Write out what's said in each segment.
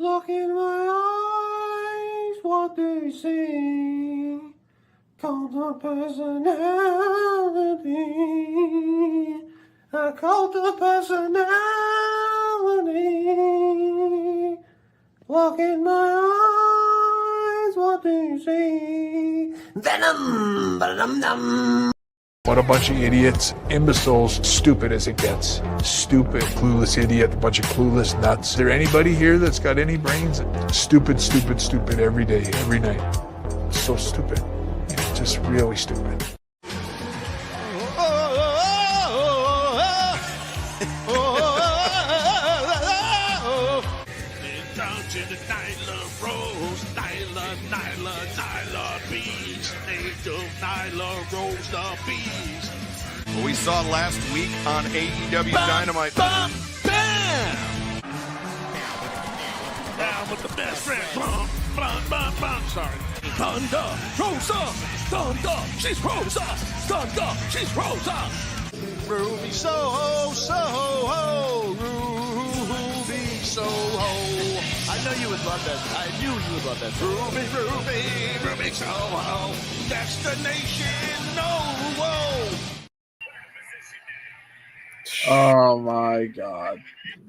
Look in my eyes, what do you see? Cult of personality. A cult of personality. Look in my eyes, what do you see? Venom! Ba-dum-dum! What a bunch of idiots, imbeciles, stupid as it gets. Stupid, clueless idiot, a bunch of clueless nuts. Is there anybody here that's got any brains? Stupid, stupid, stupid every day, every night. So stupid. Just really stupid. We saw last week on AEW Dynamite. Bam! Bam! Down with the best friend. Sorry. Thunder, Rosa, Thunder, she's Rosa, Thunder, she's Rosa. Ruby Soho, Soho, Ruby Soho. I know you would love that. I knew you would love that. Ruby Soho. Destination, no, whoa. Oh my god.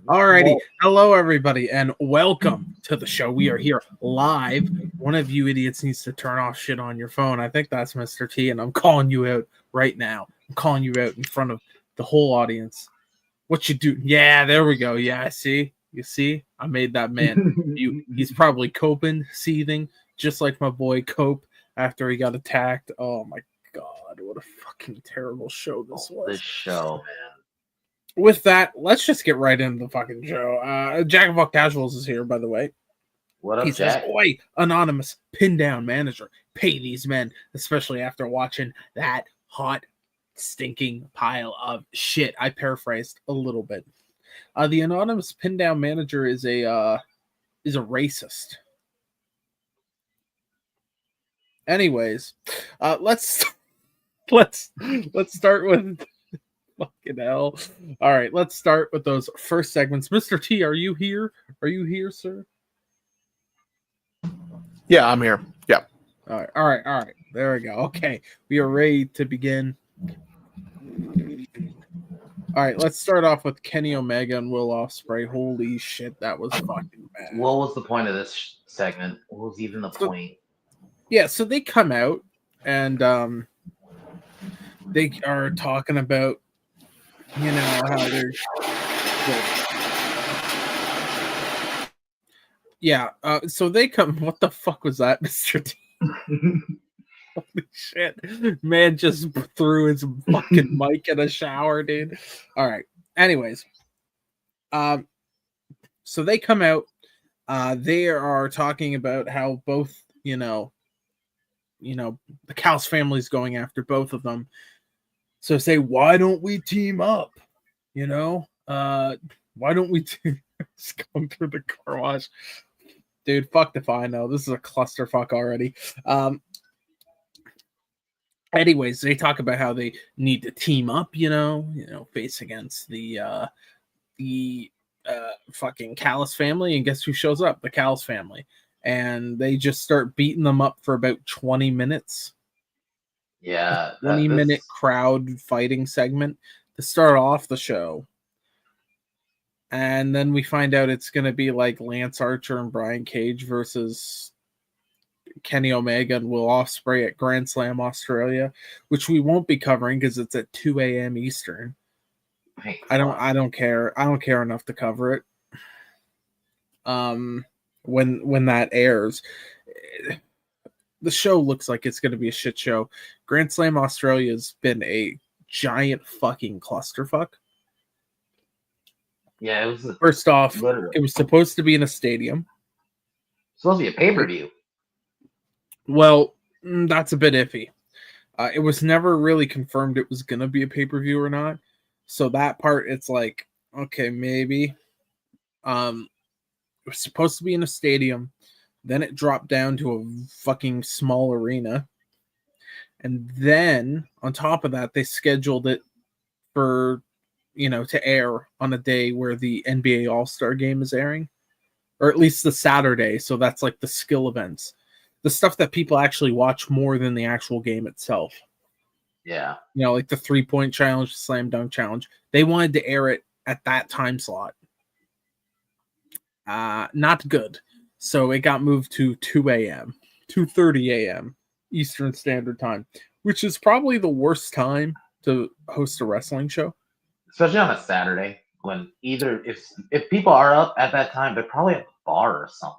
Alrighty. Hello everybody and welcome to the show. We are here live. One of you idiots needs to turn off shit on your phone. I think that's Mr. T, and I'm calling you out right now. I'm calling you out in front of the whole audience. What you do? Yeah, there we go. Yeah, see? You see? I made that man. He's probably coping, seething, just like my boy Cope after he got attacked. Oh my god, what a fucking terrible show this was. This show, man. With that, let's just get right into the fucking show. Jack of all casuals is here, by the way. What up, He says, Jack? "Oi, anonymous pin down manager, pay these men, especially after watching that hot, stinking pile of shit." I paraphrased a little bit. The anonymous pin down manager is a racist. Anyways, let's start with. Fucking hell. All right, let's start with those first segments. Mr. T, are you here? Are you here, sir? Yeah, I'm here. Yeah. All right. There we go. Okay, we are ready to begin. All right, let's start off with Kenny Omega and Will Ospreay. Holy shit, that was fucking bad. What was the point of this segment? What was even the point? Yeah, so they come out and they are talking about, you know, how they're... Yeah, so they come... What the fuck was that, Mr. T? Holy shit. Man just threw his fucking mic in a shower, dude. All right. Anyways. So they come out. They are talking about how both, you know, the Callis family's going after both of them. So say, why don't we team up? You know? Why don't we just come through the car wash? Dude, fuck if I know. This is a clusterfuck already. Anyways, they talk about how they need to team up, you know, face against the fucking Callis family, and guess who shows up? The Callis family. And they just start beating them up for about 20 minutes. Yeah. 20-minute crowd fighting segment to start off the show. And then we find out it's going to be like Lance Archer and Brian Cage versus Kenny Omega and Will Ospreay at Grand Slam Australia, which we won't be covering because it's at 2 a.m. Eastern. I don't care. I don't care enough to cover it. When that airs, the show looks like it's going to be a shit show. Grand Slam Australia has been a giant fucking clusterfuck. Yeah, it was. First off, literally. It was supposed to be in a stadium. Supposed to be a pay-per-view. Well, that's a bit iffy. It was never really confirmed it was going to be a pay-per-view or not. So that part, it's like, okay, maybe. It was supposed to be in a stadium. Then it dropped down to a fucking small arena. And then, on top of that, they scheduled it for, to air on a day where the NBA All-Star game is airing. or at least the Saturday. So that's like the skill events, the stuff that people actually watch more than the actual game itself. Yeah. You know, like the 3-point challenge, the slam dunk challenge. They wanted to air it at that time slot. Not good. So it got moved to 2 a.m., 2:30 a.m. Eastern Standard Time, which is probably the worst time to host a wrestling show. Especially on a Saturday when either if people are up at that time, they're probably at the bar or something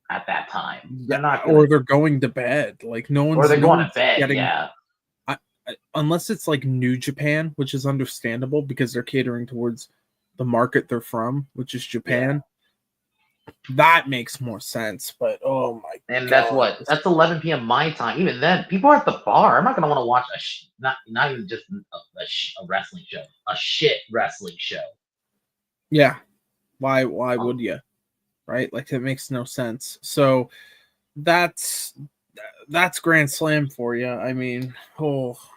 at that time. They're not gonna, or they're going to bed. Like no one's or they're no going one's to bed. getting, Yeah. unless it's like New Japan, which is understandable because they're catering towards the market they're from, which is Japan. That makes more sense. But oh my god. And that's 11 p.m. my time. Even then, people are at the bar. I'm not gonna want to watch not even just a wrestling show, a shit wrestling show. Yeah. Why would you? Right? Like it makes no sense. So that's Grand Slam for you. I mean,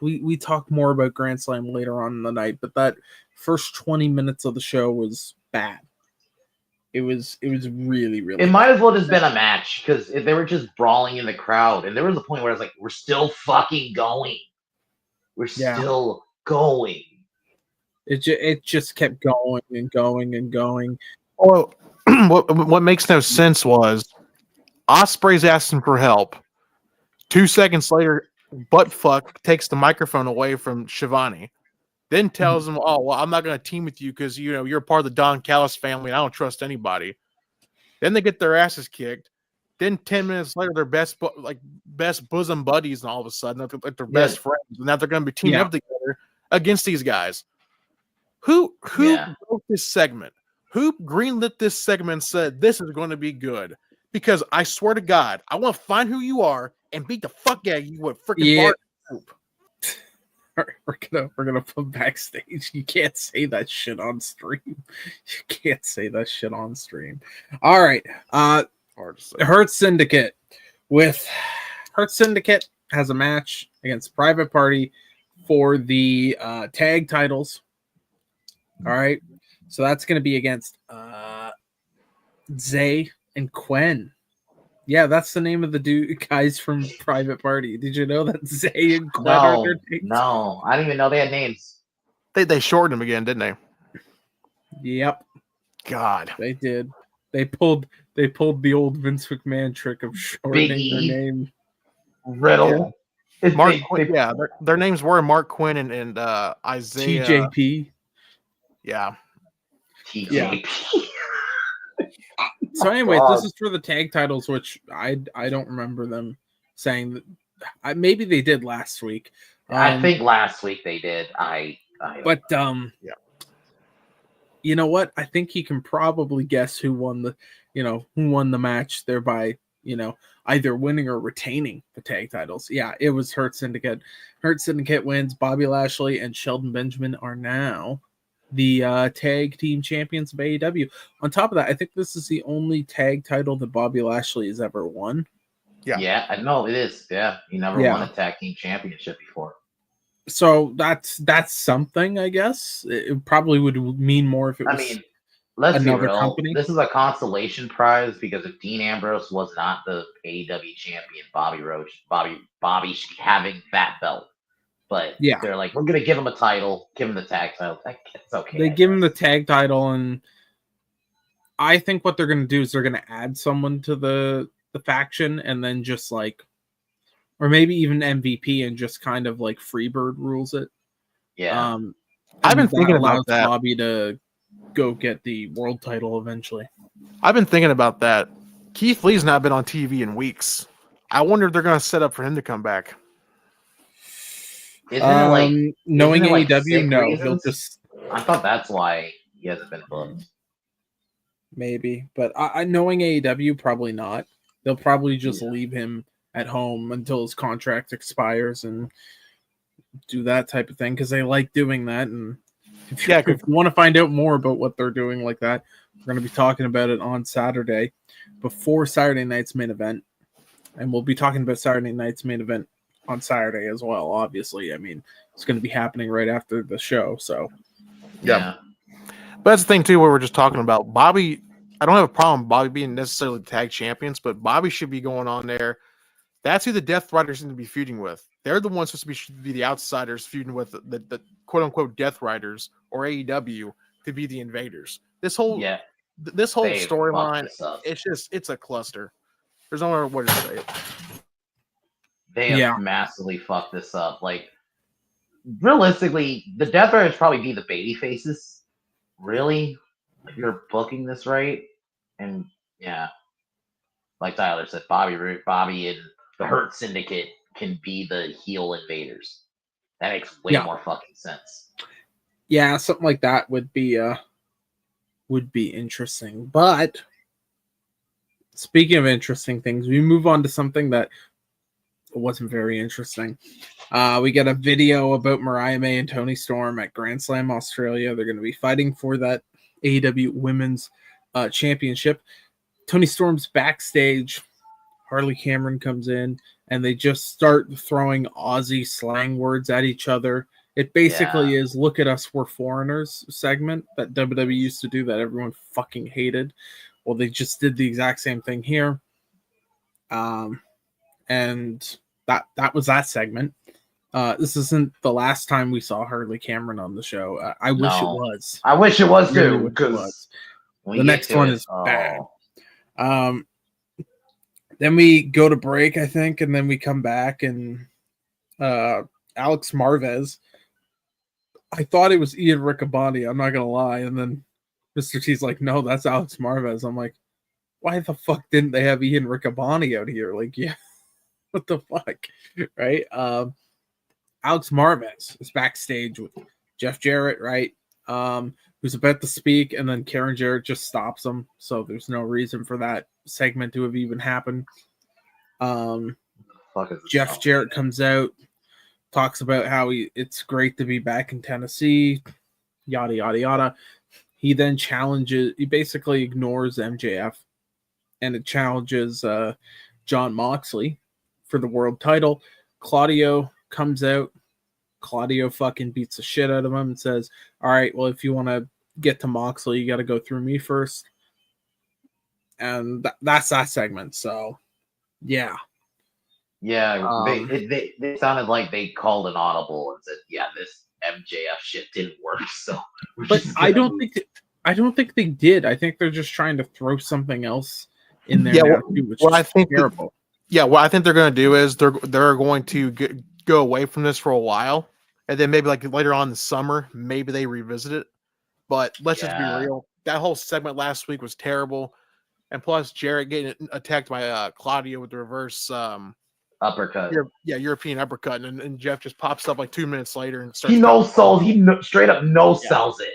we talk more about Grand Slam later on in the night, but that first 20 minutes of the show was bad. It was really, really It bad. might as well just been a match because they were just brawling in the crowd, and there was a point where I was like, "We're still fucking going. We're still going." It just kept going and going and going. Well, what makes no sense was Osprey's asking for help. 2 seconds later, buttfuck takes the microphone away from Shivani. Then tells him, "Oh, well, I'm not going to team with you because you're part of the Don Callis family, and I don't trust anybody." Then they get their asses kicked. Then 10 minutes later, they're best bosom buddies, and all of a sudden, like they're best friends, and now they're going to be teaming up together against these guys. Who wrote this segment? Who greenlit this segment and said this is going to be good? Because I swear to God, I want to find who you are and beat the fuck out of you with freaking bar soup. We're gonna put backstage. You can't say that shit on stream. You can't say that shit on stream. All right. Hurt Syndicate has a match against Private Party for the tag titles. All right. So that's gonna be against Zay and Quen. Yeah, that's the name of the guys from Private Party. Did you know that Zay and Quen are their names? No, I didn't even know they had names. They shortened them again, didn't they? Yep. God. They did. They pulled the old Vince McMahon trick of shortening their name. Riddle. Mark Quinn, their names were Mark Quinn and Isaiah. TJP. Yeah. TJP. So anyway, this is for the tag titles, which I don't remember them saying that. Maybe they did last week. I think last week they did. You know what? I think he can probably guess who won the match, thereby, either winning or retaining the tag titles. Yeah, it was Hurt Syndicate. Hurt Syndicate wins. Bobby Lashley and Shelton Benjamin are now the tag team champions of AEW. On top of that, I think this is the only tag title that Bobby Lashley has ever won. Yeah, I know it is. Yeah, he never won a tag team championship before. So that's something, I guess. It probably would mean more if it was. Let's be real. Company. This is a consolation prize because if Dean Ambrose was not the AEW champion, Bobby having that belt. But they're like, we're gonna give him a title, give him the tag title. It's okay. They give him the tag title, and I think what they're gonna do is they're gonna add someone to the faction, and then just like, or maybe even MVP, and just kind of like Freebird rules it. Yeah. I've been thinking about that. Bobby to go get the world title eventually. I've been thinking about that. Keith Lee's not been on TV in weeks. I wonder if they're going to set up for him to come back. Knowing AEW, no, he'll just. I thought that's why he hasn't been booked. Maybe, but knowing AEW, probably not. They'll probably just leave him at home until his contract expires and do that type of thing because they like doing that. And if you want to find out more about what they're doing like that, we're going to be talking about it on Saturday before Saturday night's main event, and we'll be talking about Saturday night's main event on Saturday as well. Obviously, I mean, it's going to be happening right after the show. So, yeah. But that's the thing too, where we're just talking about Bobby. I don't have a problem with Bobby being necessarily the tag champions, but Bobby should be going on there. That's who the Death Riders seem to be feuding with. They're the ones supposed to be the outsiders feuding with the quote unquote Death Riders or AEW to be the invaders. This whole storyline, it's a cluster. There's no other way to say it. They have massively fucked this up. Like, realistically, the Death Riders probably be the baby faces. Really? If you're booking this right? And yeah. Like Tyler said, Bobby and the Hurt Syndicate can be the heel invaders. That makes way more fucking sense. Yeah, something like that would be interesting. But speaking of interesting things, we move on to something that wasn't very interesting. We get a video about Mariah May and Toni Storm at Grand Slam Australia. They're going to be fighting for that AEW Women's Championship. Toni Storm's backstage. Harley Cameron comes in, and they just start throwing Aussie slang words at each other. It basically is "Look at us, we're foreigners" segment that WWE used to do that everyone fucking hated. Well, they just did the exact same thing here. And that was that segment. This isn't the last time we saw Harley Cameron on the show. I wish it was. I wish it was too, because the next one is bad. Then we go to break, I think, and then we come back, and Alex Marvez. I thought it was Ian Riccaboni, I'm not gonna lie, and then Mr. T's like, no, that's Alex Marvez. I'm like, why the fuck didn't they have Ian Riccaboni out here? Like, yeah, what the fuck, right? Alex Marvez is backstage with Jeff Jarrett, right? Who's about to speak, and then Karen Jarrett just stops him, so there's no reason for that segment to have even happened. Jeff Jarrett comes out, talks about how it's great to be back in Tennessee, yada yada yada. He then he basically ignores MJF, and it challenges Jon Moxley for the world title. Claudio comes out. Claudio fucking beats the shit out of him and says, all right, well, if you want to get to Moxley, you got to go through me first. And that's that segment. So, yeah. Yeah, they sounded like they called an audible and said, yeah, this MJF shit didn't work. So, but I don't think they did. I think they're just trying to throw something else in there. Yeah, which is terrible. What I think they're going to do is they're going to go away from this for a while, and then maybe like later on in the summer, maybe they revisit it. But let's just be real. That whole segment last week was terrible. And plus, Jarrett getting attacked by Claudio with the reverse uppercut. European uppercut. And Jeff just pops up like 2 minutes later and starts. He straight up no-sells it.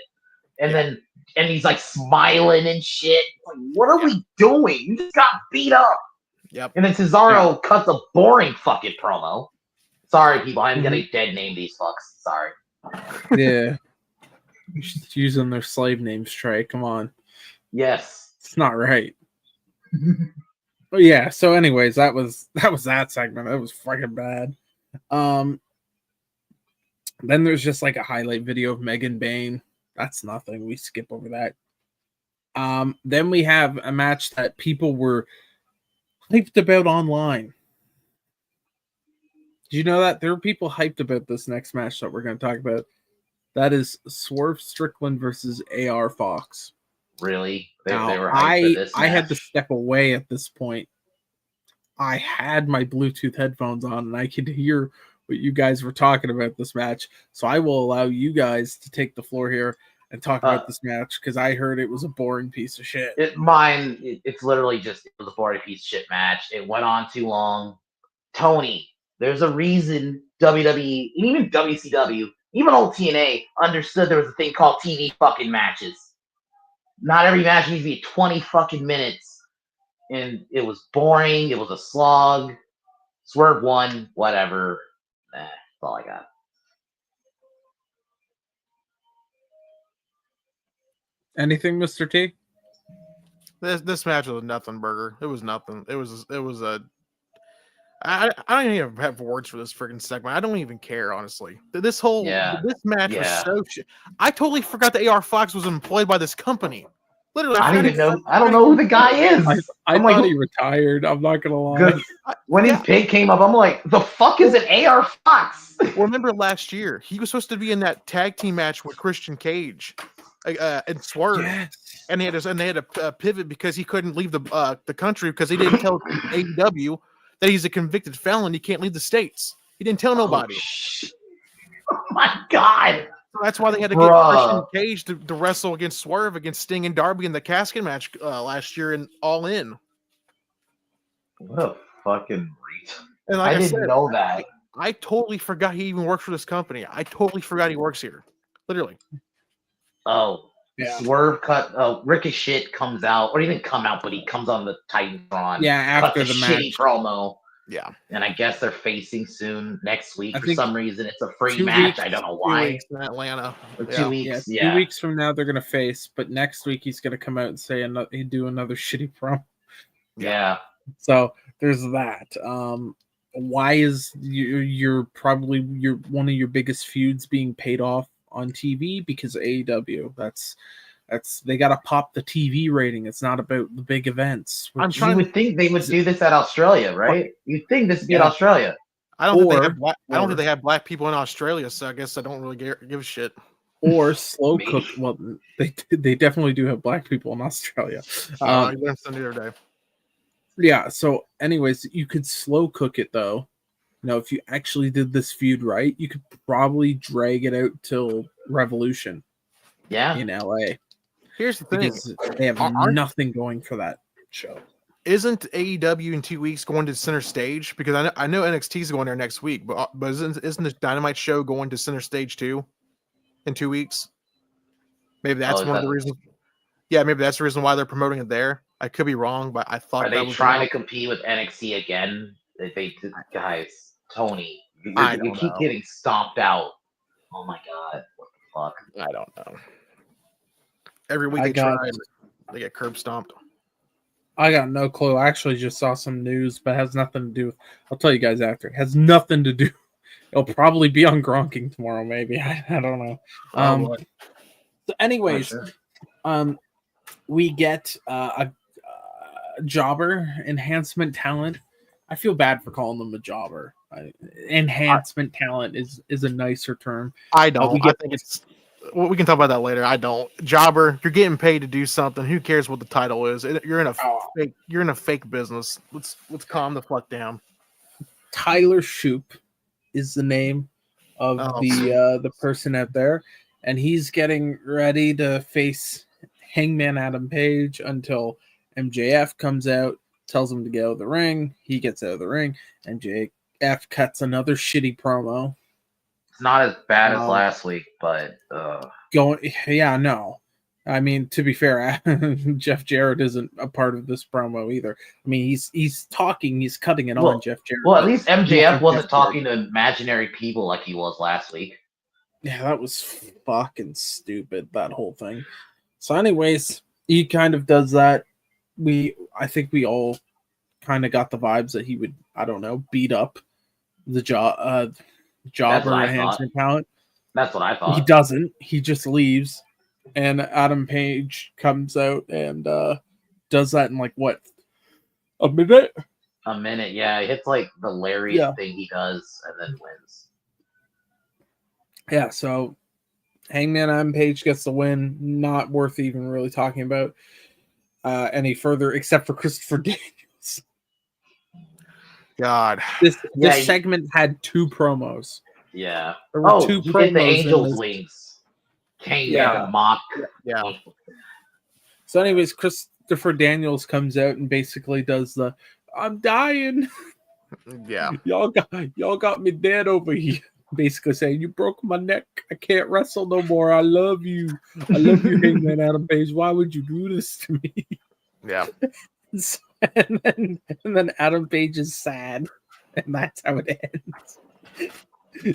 And he's like smiling and shit. Like, what are we doing? You just got beat up. Yep. And then Cesaro cuts a boring fucking promo. Sorry, people. I'm going to dead name these fucks. Sorry. Yeah. Just using their slave names, Trey. Come on. Yes. It's not right. But yeah, so anyways, that was that segment. That was fucking bad. Then there's just like a highlight video of Megan Bayne. That's nothing. We skip over that. Then we have a match that people were hyped about online. Did you know that? There were people hyped about this next match that we're going to talk about. That is Swerve Strickland versus AR Fox. Really? They were hyped for this match. I had to step away at this point. I had my Bluetooth headphones on, and I could hear what you guys were talking about this match. So I will allow you guys to take the floor here and talk about this match, because I heard it was a boring piece of shit. It's literally just it was a boring piece of shit match. It went on too long. Tony, there's a reason WWE, and even WCW, even old TNA understood there was a thing called TV fucking matches. Not every match needs to be 20 fucking minutes. And it was boring. It was a slog. Swerve won. Whatever. That's all I got. Anything, Mr. T? This match was a nothing burger. It was nothing. It was a. I don't even have words for this freaking segment. I don't even care, honestly. This match was so shit. I totally forgot that AR Fox was employed by this company. Literally, I don't even know. I don't know who the guy is. I thought he retired. I'm not gonna lie. When his pick came up, I'm like, the fuck is an AR Fox? Well, remember last year, he was supposed to be in that tag team match with Christian Cage and Swerve, and they had to pivot because he couldn't leave the country because he didn't tell AEW that he's a convicted felon. He can't leave the states. He didn't tell nobody. Oh my god! So that's why they had to get Christian Cage to wrestle against Swerve against Sting and Darby in the casket match last year and All In. What a fucking reach! And like I didn't know that. I totally forgot he even works for this company. I totally forgot he works here. Literally. Oh, yeah. Swerve Ricochet comes out, or he didn't come out, but he comes on the Titantron. Yeah, after the match. Shitty promo. Yeah. And I guess they're facing soon next week for some reason. It's a free match. I don't know why. 2 weeks in Atlanta. Or 2 weeks. Yeah. 2 weeks from now they're gonna face, but next week he's gonna come out and say he'd do another shitty promo. Yeah. So there's that. Why is you're probably one of your biggest feuds being paid off on TV? Because AEW. That's they got to pop the TV rating. It's not about the big events. You would think they would do this at Australia, right? You'd think this would be in Australia. I don't think they have black people in Australia, so I guess I don't really give a shit. Or slow cook. Well, they definitely do have black people in Australia. I learned something the other day. Yeah. So, anyways, you could slow cook it though. If you actually did this feud right, you could probably drag it out till Revolution. Yeah. In LA. Here's the thing: because they have nothing going for that show. Isn't AEW in 2 weeks going to Center Stage? Because I know NXT is going there next week, but isn't the Dynamite show going to Center Stage too in 2 weeks? Maybe that's one of the reasons. Yeah, maybe that's the reason why they're promoting it there. I could be wrong, but I thought. Are they trying to compete with NXT again? Guys, Tony, you keep getting stomped out. Oh my god, what the fuck? I don't know. Every week they get curb stomped. I got no clue. I actually just saw some news, but it has nothing to do. I'll tell you guys after. It has nothing to do. It'll probably be on Gronking tomorrow, maybe. I don't know. So anyways, we get a jobber enhancement talent. I feel bad for calling them a jobber. Enhancement talent is a nicer term. I don't. I think it's. Well, we can talk about that later. I don't. Jobber, you're getting paid to do something. Who cares what the title is? You're in a fake business. Let's calm the fuck down. Tyler Shoop is the name of the person out there, and he's getting ready to face Hangman Adam Page until MJF comes out, tells him to get out of the ring. He gets out of the ring. MJF cuts another shitty promo. Not as bad as last week, but no. I mean, to be fair, Jeff Jarrett isn't a part of this promo either. I mean, he's talking, he's cutting it on Jeff Jarrett. Well, at least MJF wasn't talking to imaginary people like he was last week. Yeah, that was fucking stupid, that whole thing. So, anyways, he kind of does that. I think we all kind of got the vibes that he would, I don't know, beat up the jobber enhancement talent. That's what I thought. He doesn't. He just leaves, and Adam Page comes out and does that in like what, a minute? A minute, yeah. He hits like the lariat thing he does, and then wins. Yeah. So Hangman Adam Page gets the win. Not worth even really talking about any further, except for Christopher Daniels. God, this segment had 2 promos. Yeah. There were 2 promos. Did the Angels wings. Came like a mock. Yeah. So, anyways, Christopher Daniels comes out and basically does the "I'm dying." Yeah. Y'all got me dead over here. Basically saying, "You broke my neck. I can't wrestle no more. I love you. I love you, Hangman Adam Page. Why would you do this to me?" Yeah. And then Adam Page is sad, and that's how it ends.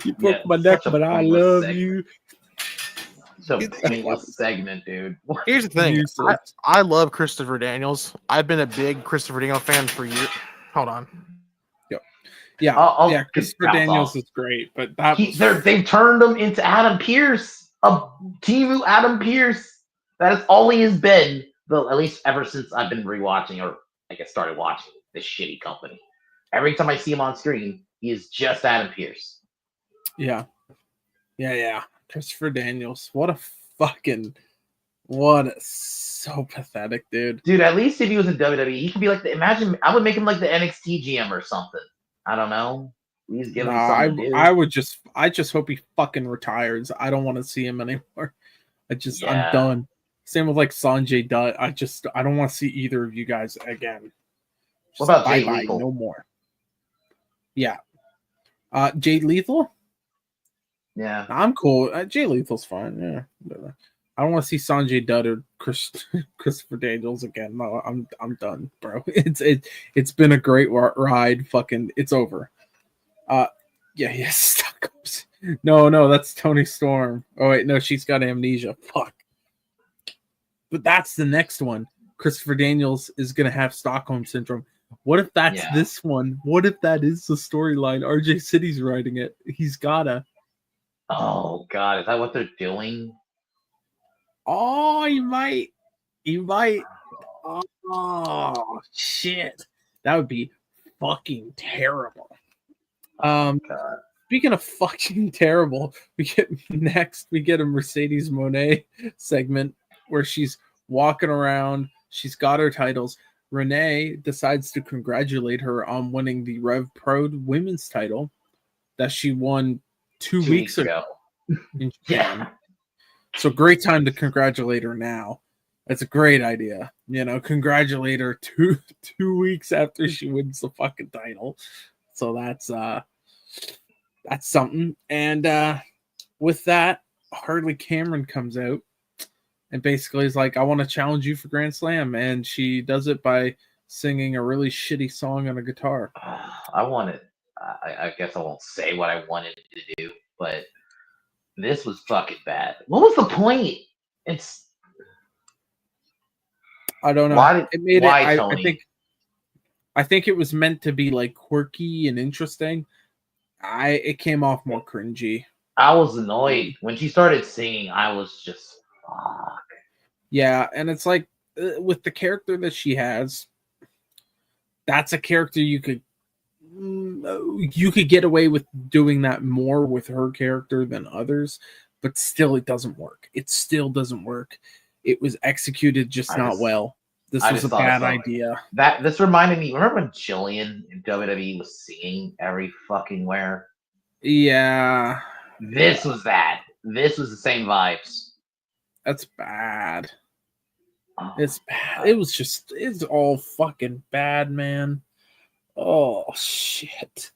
You broke my neck, but I love you. So pointless segment, dude. Here's the thing. I love Christopher Daniels. I've been a big Christopher Daniels fan for years. Hold on. Yeah, Christopher Daniels is great, but they've turned him into Adam Pearce, a Timu Adam Pearce. That is all he has been at least ever since I've been rewatching, or I guess started watching this shitty company. Every time I see him on screen, he is just Adam Pearce. Yeah. Christopher Daniels. So pathetic, dude. Dude, at least if he was in WWE, he could be like imagine I would make him like the NXT GM or something. I don't know. Please give him something to do. I just hope he fucking retires. I don't want to see him anymore. I'm done. Same with like Sanjay Dutt. I don't want to see either of you guys again. What about Jay Lethal? No more. Yeah. Jay Lethal? Yeah. I'm cool. Jay Lethal's fine. Yeah. I don't want to see Sanjay Dutt or Christopher Daniels again. No, I'm done, bro. It's been a great ride. Fucking, it's over. Stockholm's. No, that's Tony Storm. Oh wait, no, she's got amnesia. Fuck. But that's the next one. Christopher Daniels is gonna have Stockholm syndrome. What if that's this one? What if that is the storyline? RJ City's writing it. He's gotta. Oh God, is that what they're doing? Oh, he might. Oh shit, that would be fucking terrible. God. Speaking of fucking terrible, we get a Mercedes Moné segment where she's walking around. She's got her titles. Renee decides to congratulate her on winning the Rev Pro women's title that she won 2 weeks ago in Japan. Yeah. So great time to congratulate her now. That's a great idea. Congratulate her 2 weeks after she wins the fucking title. So that's something. And with that, Harley Cameron comes out and basically is like, I want to challenge you for Grand Slam. And she does it by singing a really shitty song on a guitar. I guess I won't say what I wanted to do, but this was fucking bad. What was the point? I don't know. Why, Tony? I think it was meant to be like quirky and interesting. It came off more cringy. I was annoyed when she started singing. I was just fuck. Yeah, and it's like with the character that she has, that's a character you could get away with doing that more with her character than others, but still it doesn't work. It still doesn't work. It was executed not well. This was a bad idea. This reminded me, remember when Jillian in WWE was singing every fucking where? Yeah. This was that. This was the same vibes. That's bad. It's bad. It's all fucking bad, man. Oh shit.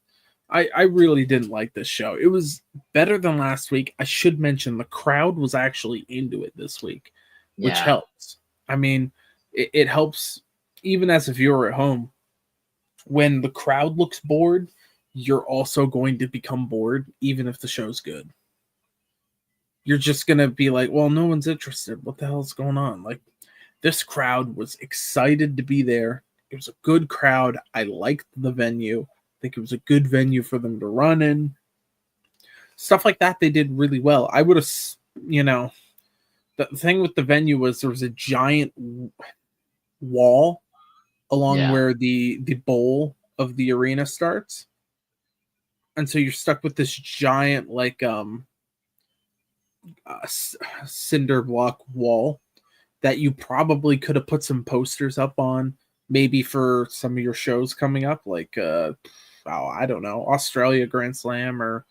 I really didn't like this show. It was better than last week. I should mention the crowd was actually into it this week, which helps. I mean, it helps even as a viewer at home. When the crowd looks bored, you're also going to become bored, even if the show's good. You're just going to be like, well, no one's interested. What the hell's going on? Like, this crowd was excited to be there. It was a good crowd. I liked the venue. I think it was a good venue for them to run in. Stuff like that, they did really well. I would have, the thing with the venue was there was a giant wall along where the bowl of the arena starts. And so you're stuck with this giant, cinder block wall that you probably could have put some posters up on, maybe for some of your shows coming up, I don't know, Australia Grand Slam or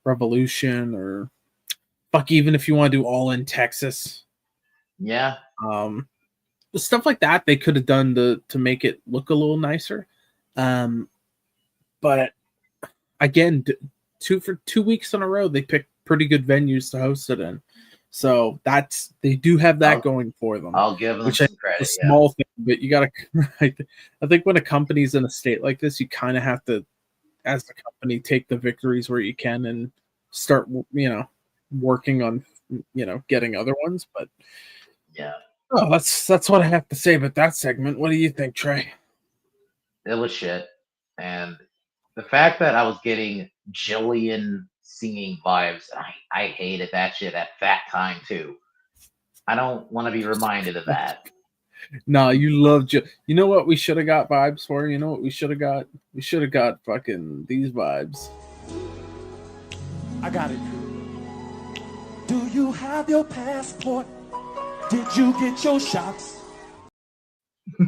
Revolution, or even if you want to do All in Texas. Yeah. Stuff like that they could have done to make it look a little nicer. But again, 2 weeks in a row, they picked pretty good venues to host it in. So they do have that going for them. I'll give them some credit. A small thing, but you got to. I think when a company's in a state like this, you kind of have to, as the company, take the victories where you can and start, working on, getting other ones. But yeah, that's what I have to say about that segment. What do you think, Trey? It was shit, and the fact that I was getting Jillian singing vibes, I hated that shit at that time too. I don't want to be reminded of that. No, you love you know what we should have got vibes for? You know what we should have got? We should have got fucking these vibes. I got it. Do you have your passport? Did you get your shots?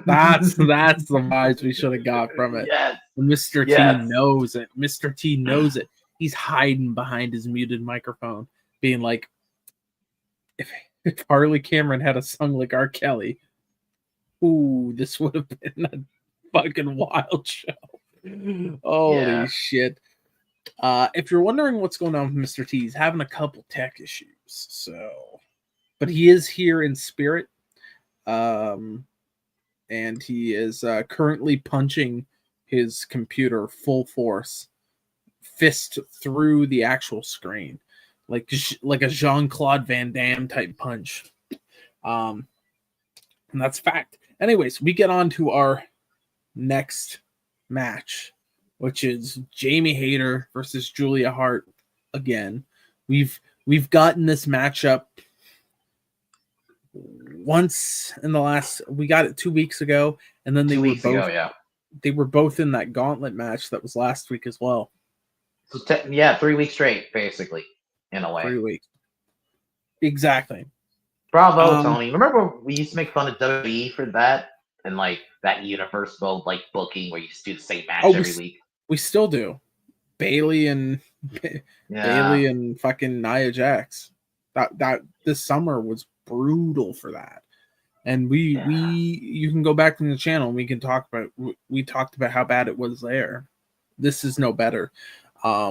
That's the vibes we should have got from it. Yes. Mr. T knows it. Mr. T knows it. He's hiding behind his muted microphone, being like, if Harley Cameron had a song like R. Kelly, ooh, this would have been a fucking wild show. Holy shit. If you're wondering what's going on with Mr. T, he's having a couple tech issues. But he is here in spirit. And he is currently punching his computer full force, fist through the actual screen, like a Jean-Claude Van Damme type punch. And that's fact. Anyways, we get on to our next match, which is Jamie Hayter versus Julia Hart again. We've gotten this matchup once in the last. We got it 2 weeks ago, and then they were both in that gauntlet match that was last week as well. So 3 weeks straight, basically, in a way. 3 weeks. Exactly. Bravo, Tony. Remember we used to make fun of WWE for that and like that universal like booking where you just do the same match every week. We still do. Bailey and fucking Nia Jax. That this summer was brutal for that. And you can go back in the channel and we can talk about we talked about how bad it was there. This is no better. I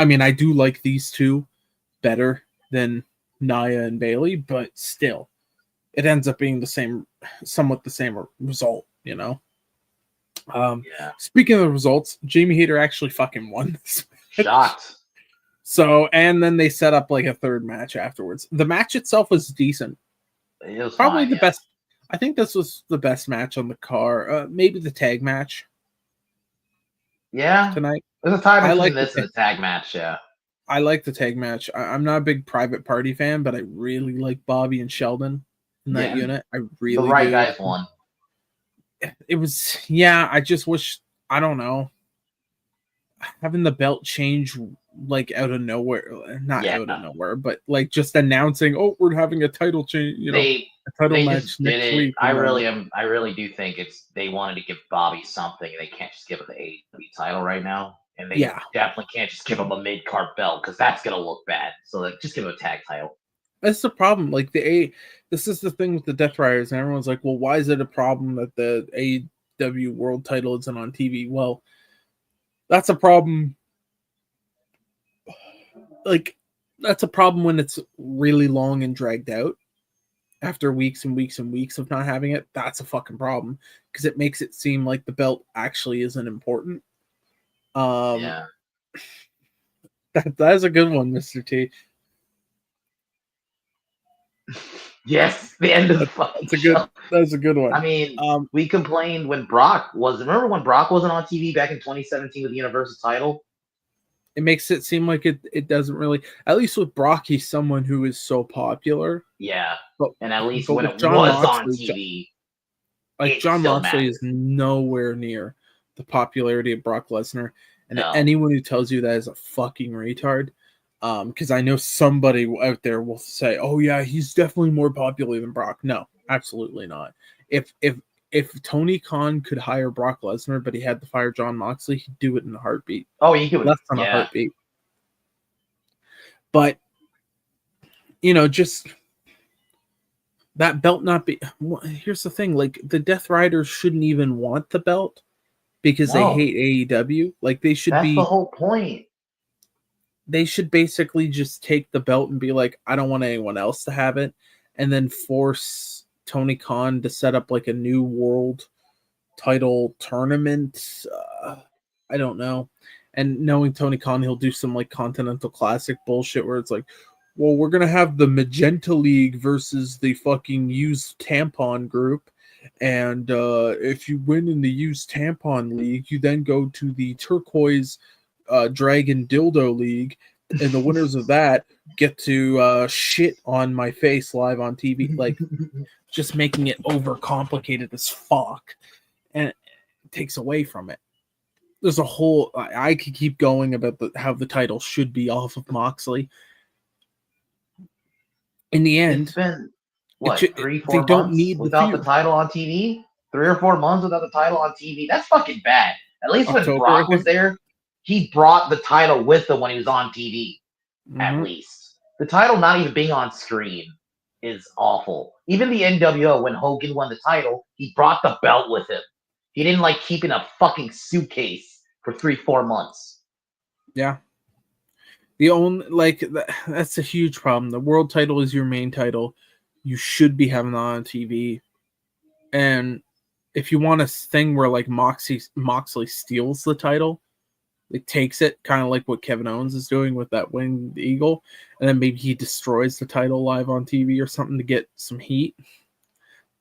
mean, I do like these two better than Nia and Bailey, but still, it ends up being somewhat the same result, you know. Speaking of the results, Jamie Hayter actually fucking won this match. Shocked. So, and then they set up like a third match afterwards. The match itself was decent. It was probably fine, the best. I think this was the best match on the card. Maybe the tag match. Yeah, tonight. There's a tie between this and the tag match. Yeah, I like the tag match. I'm not a big Private Party fan, but I really like Bobby and Sheldon in that unit. I really the right do. guys won. It was I just wish, I don't know, having the belt change like out of nowhere, not out of nowhere, but like just announcing, oh, we're having a title change, a title match next week. I really do think they wanted to give Bobby something. They can't just give him the AEW title right now, and they definitely can't just give him a mid card belt because that's gonna look bad. So just give him a tag title. That's the problem. Like this is the thing with the Death Riders, and everyone's like, well, why is it a problem that the AEW World title isn't on TV? Well, that's a problem. Like, that's a problem when it's really long and dragged out. After weeks and weeks and weeks of not having it, that's a fucking problem because it makes it seem like the belt actually isn't important. That's a good one, Mr. T. Yes, the end of the fucking show. That's a good one. I mean, we complained when Brock remember when Brock wasn't on TV back in 2017 with the Universal title? It makes it seem like it doesn't really, at least with Brock, he's someone who is so popular. Yeah. But, and at least when it was on TV. Like John Moxley is nowhere near the popularity of Brock Lesnar. And anyone who tells you that is a fucking retard. Because I know somebody out there will say, oh yeah, he's definitely more popular than Brock. No, absolutely not. If Tony Khan could hire Brock Lesnar, but he had to fire John Moxley, he'd do it in a heartbeat. Oh, he could. Less than a heartbeat. But, just that belt not be... Here's the thing. Like, the Death Riders shouldn't even want the belt because they hate AEW. Like, they should That's the whole point. They should basically just take the belt and be like, I don't want anyone else to have it, and then force Tony Khan to set up like a new world title tournament. I don't know. And knowing Tony Khan, he'll do some like Continental Classic bullshit where it's like, well, we're going to have the Magenta League versus the fucking used tampon group. And if you win in the used tampon league, you then go to the turquoise Dragon Dildo League. and the winners of that get to shit on my face live on TV, like just making it overcomplicated as fuck, and it takes away from it. There's a whole I could keep going about how the title should be off of Moxley. In the end, it's been 3-4 they months don't need without the title on TV. 3 or 4 months without the title on TV. That's fucking bad. At least when Brock was there, he brought the title with him when he was on TV. At least the title not even being on screen is awful. Even the NWO, when Hogan won the title, he brought the belt with him. He didn't like keep in a fucking suitcase for 3-4 months. Yeah. The only that's a huge problem. The world title is your main title. You should be having that on TV. And if you want a thing where like Moxley steals the title, it takes it, kind of like what Kevin Owens is doing with that winged eagle, and then maybe he destroys the title live on TV or something to get some heat.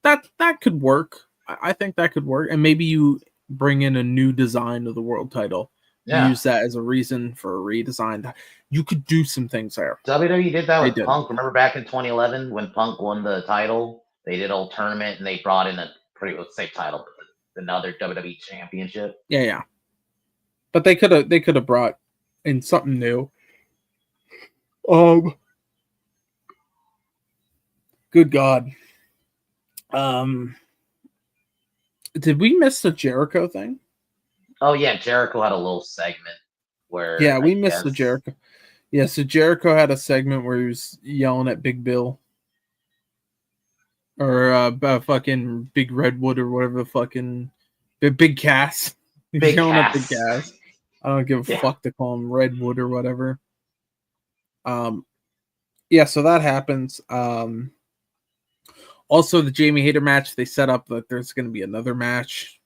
That could work. I think that could work. And maybe you bring in a new design of the world title. Yeah. Use that as a reason for a redesign. You could do some things there. WWE did that with Punk. Remember back in 2011 when Punk won the title? They did a whole tournament and they brought in a pretty same title, but another WWE championship. Yeah. But they could have brought in something new. Good God. Did we miss the Jericho thing? Oh yeah, Jericho had a little segment where we missed the Jericho. Yeah, so Jericho had a segment where he was yelling at Big Bill. Or fucking Big Redwood or whatever the fucking Big Cass. He's yelling at Big Cass. I don't give a fuck to call him Redwood or whatever. So that happens. Also, the Jamie Hayter match, they set up that there's going to be another match.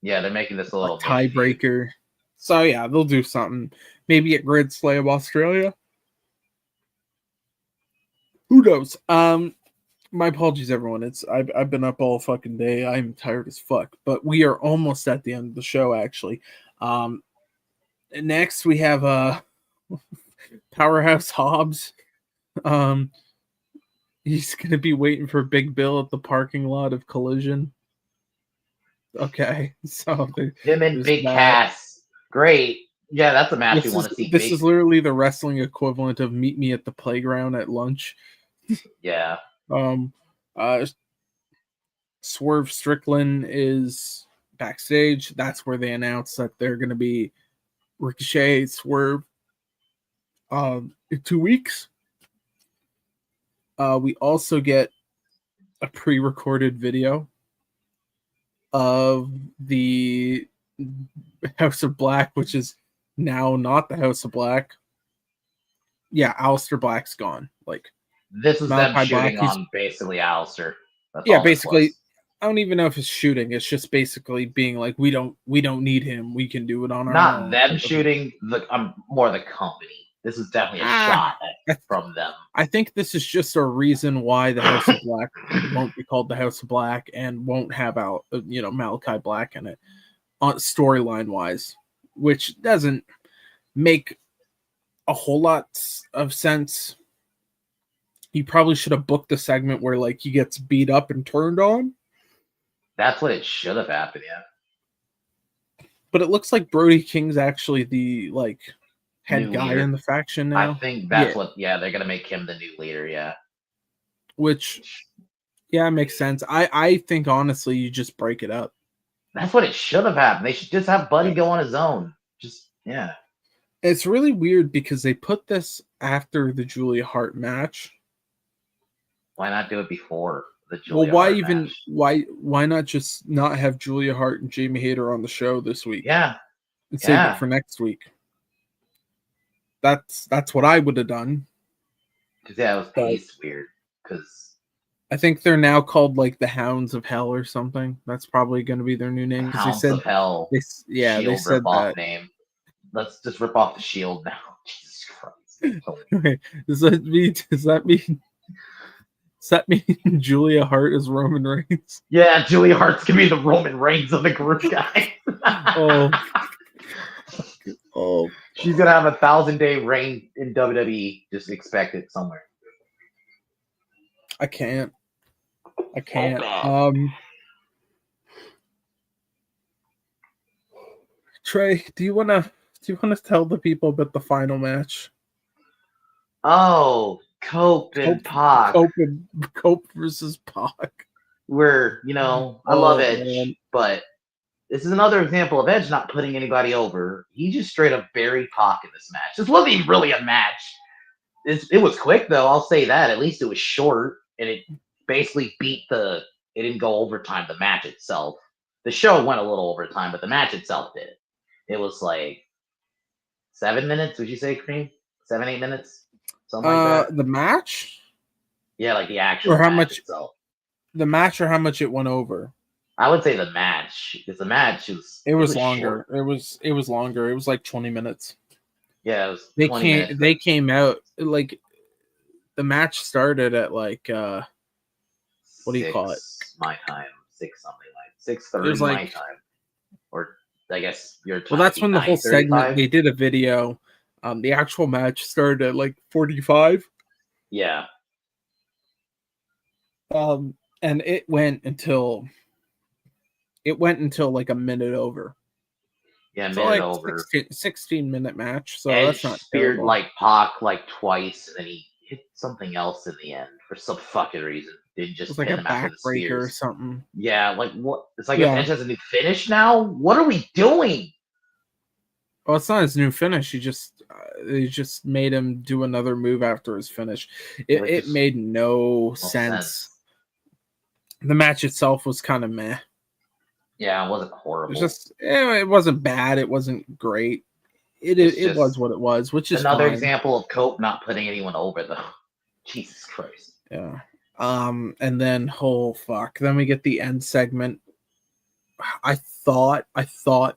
Yeah, they're making this a little tiebreaker. So yeah, they'll do something. Maybe at Grid Slam Australia. Who knows? My apologies, everyone. I've been up all fucking day. I'm tired as fuck. But we are almost at the end of the show, actually. Next, we have Powerhouse Hobbs. He's going to be waiting for Big Bill at the parking lot of Collision. Okay. So him and Big Cass. Great. Yeah, that's a match we want to see. This is literally the wrestling equivalent of meet me at the playground at lunch. Yeah. Swerve Strickland is backstage. That's where they announce that they're going to be Ricochet, Swerve in 2 weeks. We also get a pre-recorded video of the House of Black, which is now not the House of Black. Yeah, Aleister Black's gone. Like, this is them shooting on basically Aleister. Basically, I don't even know if it's shooting. It's just basically being like, we don't need him. We can do it on our own. Not them shooting. More the company. This is definitely a shot from them. I think this is just a reason why the House of Black won't be called the House of Black and won't have Malachi Black in it, storyline wise, which doesn't make a whole lot of sense. You probably should have booked the segment where like he gets beat up and turned on. That's what it should have happened, yeah. But it looks like Brody King's actually the head new guy leader. In the faction now. I think that's they're gonna make him the new leader, yeah. Which makes sense. I think honestly you just break it up. That's what it should have happened. They should just have Buddy go on his own. It's really weird because they put this after the Julia Hart match. Why not do it before the Julia Hart match? Why not just not have Julia Hart and Jamie Hayter on the show this week? Yeah. And save it for next week. That's what I would have done. Because it was paced weird. Because I think they're now called like the Hounds of Hell or something. That's probably going to be their new name. Hounds of Hell. They said that name. Let's just rip off the Shield now. Jesus Christ. Okay. Does that mean Julia Hart is Roman Reigns? Yeah, Julia Hart's gonna be the Roman Reigns of the group, guys. Oh, she's gonna have a 1,000-day reign in WWE. Just expect it somewhere. I can't. Trey, do you wanna tell the people about the final match? Oh, Cope and Pac. Cope versus Pac. Where, I love Edge, but this is another example of Edge not putting anybody over. He just straight up buried Pac in this match. This wasn't even really a match. It was quick, though. I'll say that. At least it was short, and it basically beat it didn't go overtime, the match itself. The show went a little overtime, but the match itself did. It was like 7 minutes, would you say, Cream? 7, 8 minutes? Something like that. The match? Yeah, like the actual match itself. The match or how much it went over? I would say the match, because the match was longer. Short. It was longer. It was like 20 minutes. Yeah, it was 20 minutes. They came out like the match started at like what do you call it? My time, 6:30 my time, or I guess your time. Well, that's when the whole segment they did a video. The actual match started at like 45. Yeah. And it went until like a minute over. Yeah, so minute like over. 16-minute match. So Edge that's not speared terrible. like Pac like twice, and then he hit something else in the end for some fucking reason. Didn't just like hit a him after the backbreaker or spears. something. Yeah, like what? It's like if Edge has a new finish now. What are we doing? Well, it's not his new finish. They just made him do another move after his finish. It made no sense. The match itself was kind of meh. Yeah, it wasn't horrible. It wasn't bad. It wasn't great. It was what it was, which is another fine. example of Cope not putting anyone over, though. Jesus Christ. Yeah. And then then we get the end segment. I thought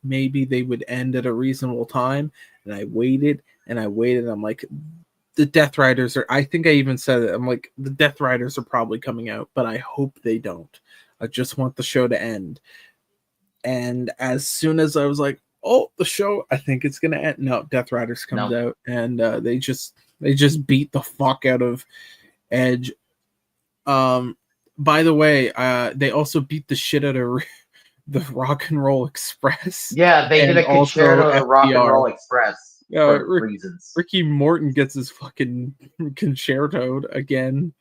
maybe they would end at a reasonable time, and I waited. I'm like, the Death Riders are. I think I even said it. I'm like, the Death Riders are probably coming out, but I hope they don't. I just want the show to end. And as soon as I was like, oh, the show, I think it's gonna end. No, Death Riders comes out, and they just beat the fuck out of Edge. By the way, they also beat the shit out of the Rock and Roll Express. Yeah, they did a concerto of the Rock and Roll Express for reasons. Ricky Morton gets his fucking concertoed again.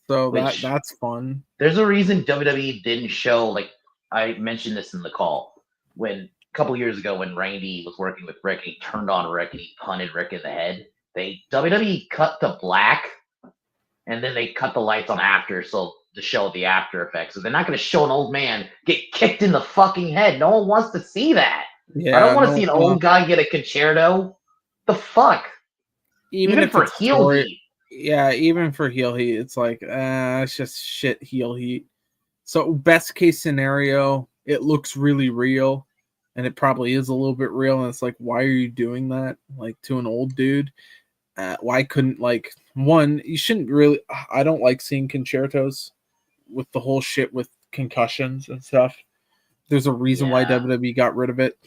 So that's fun. There's a reason WWE didn't show, like I mentioned this in the call, when a couple years ago when Randy was working with Rick and he turned on Rick and he punted Rick in the head. WWE cut to black and then they cut the lights on after to show the after effects. So they're not going to show an old man get kicked in the fucking head. No one wants to see that. Yeah, I don't want to see an old guy get a concerto. The fuck? Even for heel heat. Yeah, even for heel heat, it's like, it's just shit heel heat. So best case scenario, it looks really real, and it probably is a little bit real, and it's like, why are you doing that? Like, to an old dude? Why couldn't, like, one, you shouldn't really, I don't like seeing concertos with the whole shit with concussions and stuff. There's a reason why WWE got rid of it,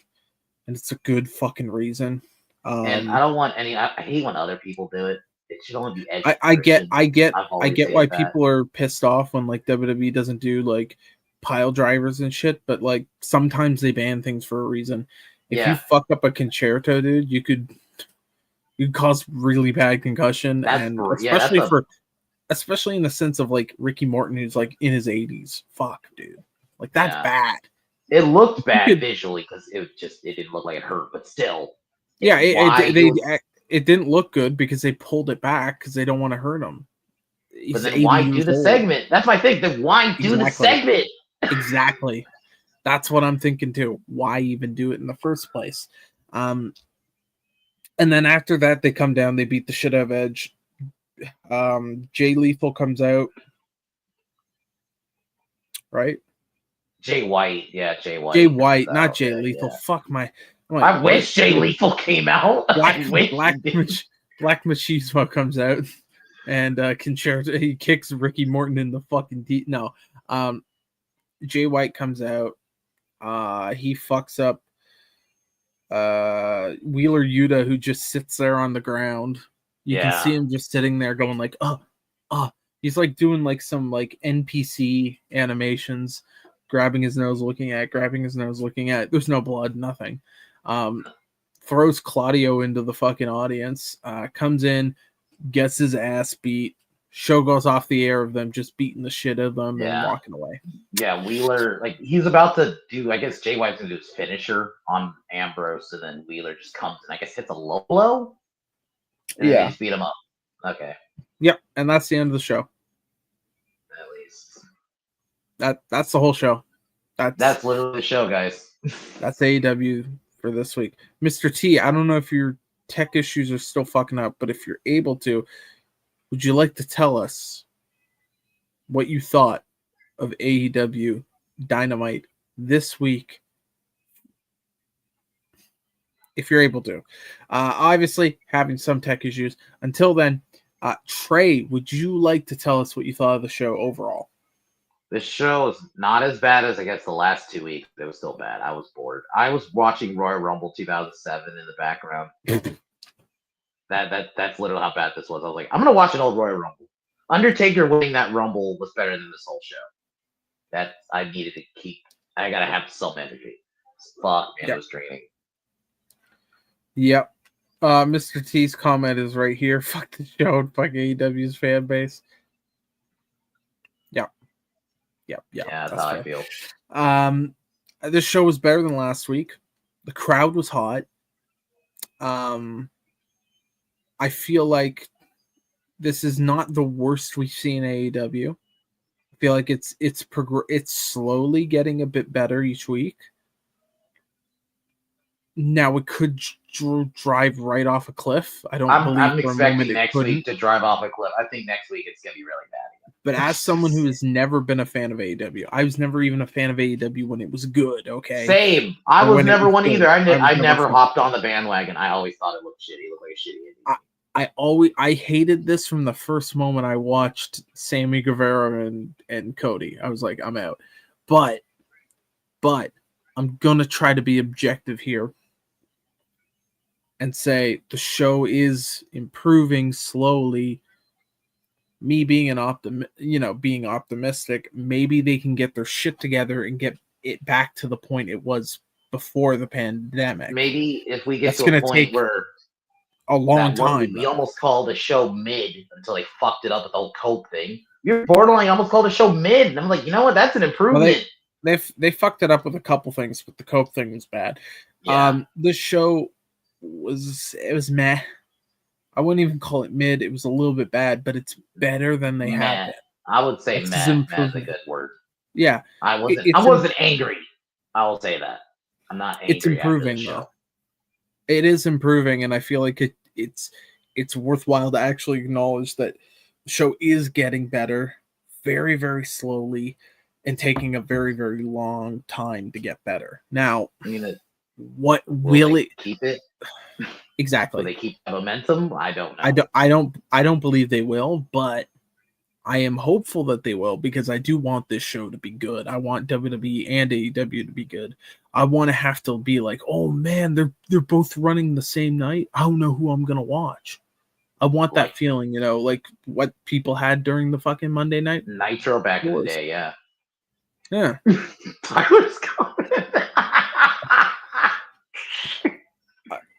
and it's a good fucking reason. And I don't want I hate when other people do it. It should only be Edge. I get why people are pissed off when like WWE doesn't do like pile drivers and shit, but like sometimes they ban things for a reason. If you fuck up a concerto, dude, you could cause really bad concussion, especially in the sense of like Ricky Morton, who's like in his 80s. Fuck, dude, like that's bad. It looked bad visually because it didn't look like it hurt, but still. Yeah, it didn't look good because they pulled it back because they don't want to hurt him. But then why do the segment? That's my thing. Then why do the segment? Exactly. That's what I'm thinking too. Why even do it in the first place? And then after that, they come down. They beat the shit out of Edge. Jay Lethal comes out. Right? Jay White. Yeah, Jay White. Jay White, not Jay Lethal. Yeah. Fuck my... I wish Jay Lethal came out. Black Machismo comes out, and concerto. He kicks Ricky Morton in the fucking teeth. No, Jay White comes out. He fucks up Wheeler Yuta, who just sits there on the ground. You can see him just sitting there going like, he's like doing like some like NPC animations, grabbing his nose, looking at, There's no blood, nothing. Throws Claudio into the fucking audience, comes in, gets his ass beat. Show goes off the air of them just beating the shit out of them and walking away. Yeah, Wheeler, like, he's about to do, I guess Jay White's going to do his finisher on Ambrose, and then Wheeler just comes and I guess hits a low blow? And then they just beat him up. Okay. Yep, and that's the end of the show. At least. That's the whole show. That's literally the show, guys. That's AEW for this week. Mr. T, I don't know if your tech issues are still fucking up, but if you're able to, would you like to tell us what you thought of AEW Dynamite this week? If you're able to. Obviously, having some tech issues. Until then, Trey, would you like to tell us what you thought of the show overall? This show is not as bad as, I guess, the last 2 weeks. It was still bad. I was bored. I was watching Royal Rumble 2007 in the background. That's literally how bad this was. I was like, I'm gonna watch an old Royal Rumble. Undertaker winning that Rumble was better than this whole show. That I needed to keep. I gotta have some energy. Fuck, man, it was draining. Yep. Mr. T's comment is right here. Fuck the show and fuck AEW's fan base. Yep. Yeah, that's how I feel. This show was better than last week. The crowd was hot. I feel like this is not the worst we've seen AEW. I feel like it's slowly getting a bit better each week. Now it could drive right off a cliff. I'm expecting next week to drive off a cliff. I think next week it's gonna be really bad again. But as someone who has never been a fan of AEW, I was never even a fan of AEW when it was good. Okay, same. I was never one either. I never hopped on the bandwagon. I always thought it looked shitty. It looked like shitty. I hated this from the first moment I watched Sammy Guevara and Cody. I was like, I'm out. But I'm gonna try to be objective here and say the show is improving slowly. Me being being optimistic, maybe they can get their shit together and get it back to the point it was before the pandemic. Maybe if we get to a point where a long time. We almost called the show mid until they fucked it up with the whole Coke thing. You're borderline almost called the show mid, and I'm like, you know what? That's an improvement. Well, they fucked it up with a couple things, but the Coke thing was bad. Yeah. This show was meh. I wouldn't even call it mid. It was a little bit bad, but it's better than they had been. I would say meh. That's a good word. Yeah, I wasn't angry. I will say that. I'm not angry. It's improving though. It is improving, and I feel like it's worthwhile to actually acknowledge that the show is getting better very, very slowly and taking a very, very long time to get better. Now, what will it keep it? Exactly. Will they keep the momentum? I don't know. I don't believe they will, but I am hopeful that they will because I do want this show to be good. I want WWE and AEW to be good. I want to have to be like, oh man, they're both running the same night. I don't know who I'm gonna watch. I want that feeling, like what people had during the fucking Monday night Nitro back in the day. Yeah. Yeah. Tyler's coming.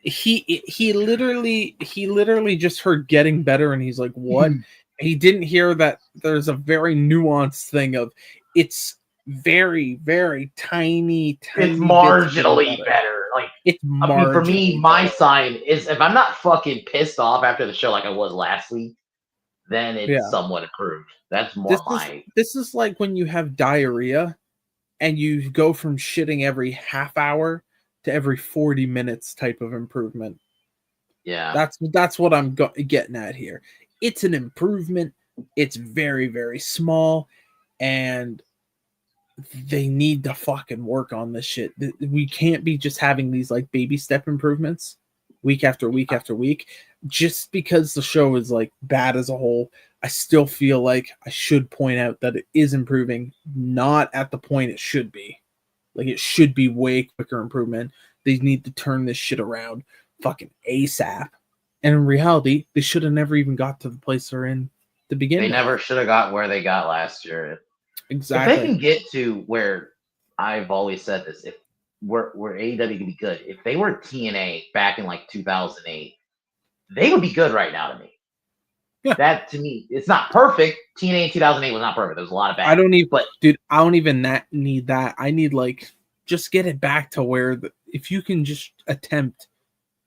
He literally just heard getting better and he's like, what? He didn't hear that there's a very nuanced thing of it's very, very tiny it's marginally better. Like it's marginally for me, my sign is if I'm not fucking pissed off after the show like I was last week, then it's somewhat improved. That's more this is like when you have diarrhea and you go from shitting every half hour to every 40 minutes type of improvement. Yeah. That's what I'm getting at here. It's an improvement. It's very, very small, and they need to fucking work on this shit. We can't be just having these like baby step improvements week after week after week. Just because the show is like bad as a whole, I still feel like I should point out that it is improving, not at the point it should be. Like it should be way quicker improvement. They need to turn this shit around fucking ASAP. And in reality, they should have never even got to the place they're in to begin with. They never should have got where they got last year. Exactly. If they can get to where I've always said this, if where AEW can be good, if they were TNA back in like 2008, they would be good right now to me. Yeah. That to me, it's not perfect. TNA in 2008 was not perfect. There was a lot of bad. I don't even need that. I need just get it back to where if you can just attempt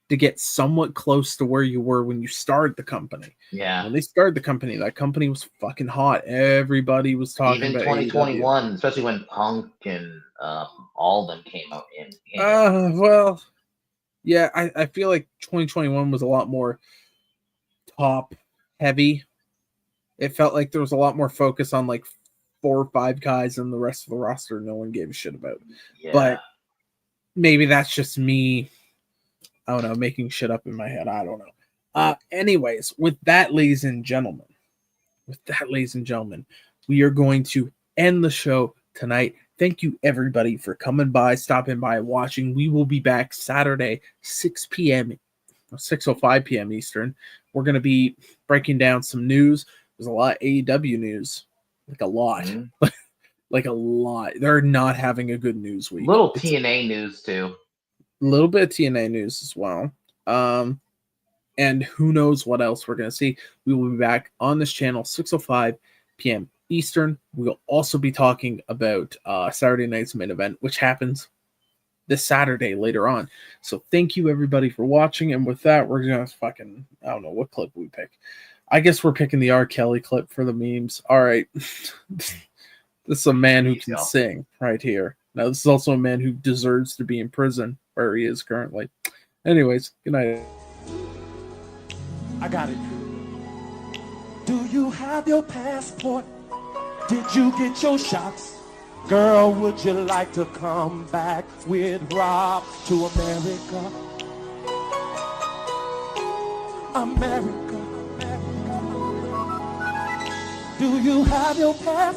to get somewhat close to where you were when you started the company. Yeah. When they started the company, that company was fucking hot. Everybody was talking about 2021, AEW. Especially when Punk and all of them came out in. Well, yeah, I feel like 2021 was a lot more top heavy. It felt like there was a lot more focus on 4 or 5 guys, and the rest of the roster no one gave a shit about. Yeah. But maybe that's just me, I don't know, making shit up in my head. I don't know. Anyways, with that, ladies and gentlemen, we are going to end the show tonight. Thank you, everybody, for coming by, stopping by, watching. We will be back Saturday, 6:05 p.m. Eastern. We're going to be breaking down some news. There's a lot of AEW news. A lot. Mm-hmm. A lot. They're not having a good news week. Little TNA news, too. A little bit of TNA news as well. And who knows what else we're going to see. We will be back on this channel, 6:05 p.m. Eastern. We'll also be talking about Saturday night's main event, which happens this Saturday later on. So thank you, everybody, for watching. And with that, we're going to I don't know what clip we pick. I guess we're picking the R. Kelly clip for the memes. All right. This is a man who can sing right here. Now, this is also a man who deserves to be in prison where he is currently. Anyways, good night. I got it. Do you have your passport? Did you get your shots? Girl, would you like to come back with Rob to America? America. Do you have your passport?